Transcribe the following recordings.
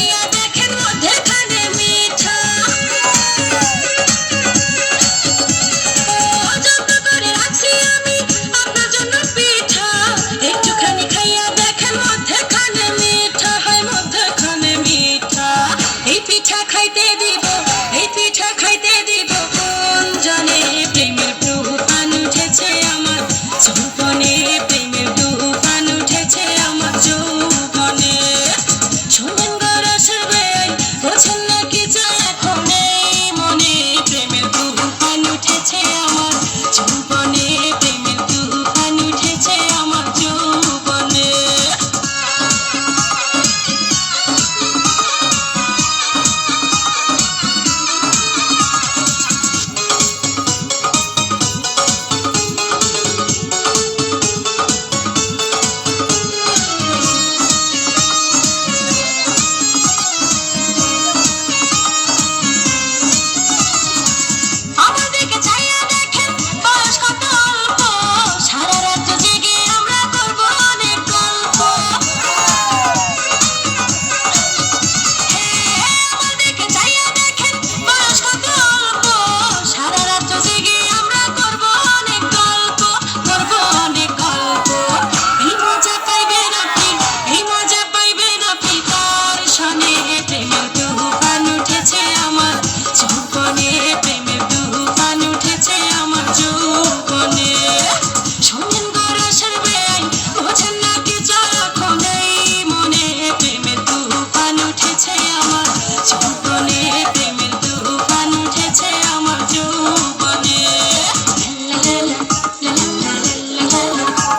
খাইয়া দেখেন মধ্যেখানে মিঠা। ও যত করে রাখছি আমি আপনার জন্য পিঠা, একটুখানি খাইয়া দেখেন মধ্যেখানে মিঠা, হয় মধ্যেখানে মিঠা। এই পিঠা খাইতে দিব, এই পিঠা খাইতে দিব কোন জনে, প্রেমের তুফান উঠেছে আমার যৌবনে, প্রেমের তুফান উঠেছে আমার যৌবনে। শোনেন গো রসের বেল, বোঝেন না কিছু এখন এই মনে, প্রেমের তুফান উঠেছে আমার যৌবনে, প্রেমের তুফান উঠেছে আমার যৌবনে। আমার দিকে চাইয়া দেখেন বয়স কত অল্প, সারা রাত জেগে আমরা করব অনেক গল্প। আমার দিকে চাইয়া দেখেন বয়স কত অল্প, সারা রাত জেগে আমরা করব অনেক গল্প, করব অনেক গল্প। এই মজা পাইবেন আপনি, এই মজা পাইবেন আপনি তার সনে, প্রেমের তুফান উঠেছে আমার যৌবনে, প্রেমের তুফান উঠেছে আমার যৌবনে। শোনেন গো রসের বেল, বোঝেন না কিছু এখন এই মনে, প্রেমের তুফান উঠেছে আমার যৌবনে, প্রেমের তুফান উঠেছে আমার যৌবনে। লা লা লা লা লা লা লা লা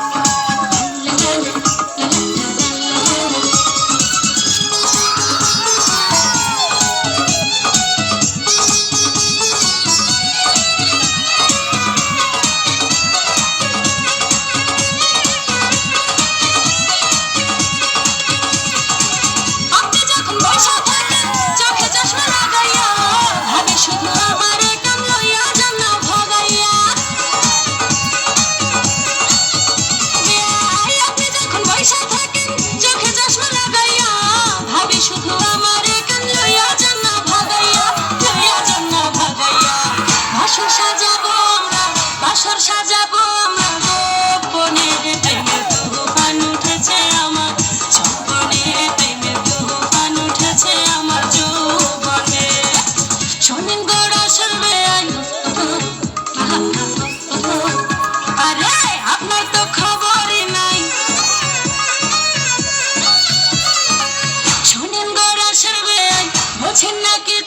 লা লা লা লা লা লা লা লা লা। আপনি যখন বইসা থাকেন চোখে চশমা লাগাইয়া, ভাবি শুধু আমারে কাম লইয়া যান না ভগাইয়া। আপনি যখন বইসা থাকেন চোখে চশমা লাগাইয়া, ভাবি শুধু আমারে কাম লইয়া যান না ভগাইয়া, লইয়া যান না ভগাইয়া। বাসর সাজাবো আমরা, বাসর সাজাবো আমরা গোপনে, প্রেমের তুফান উঠেছে আমার যৌবনে, প্রেমের তুফান উঠেছে আমার যৌবনে। শোনেন গো রসের বেল, আরে আপনার তো খবরই নাই। শোনেন গো রসের বেল, বোঝেন না কি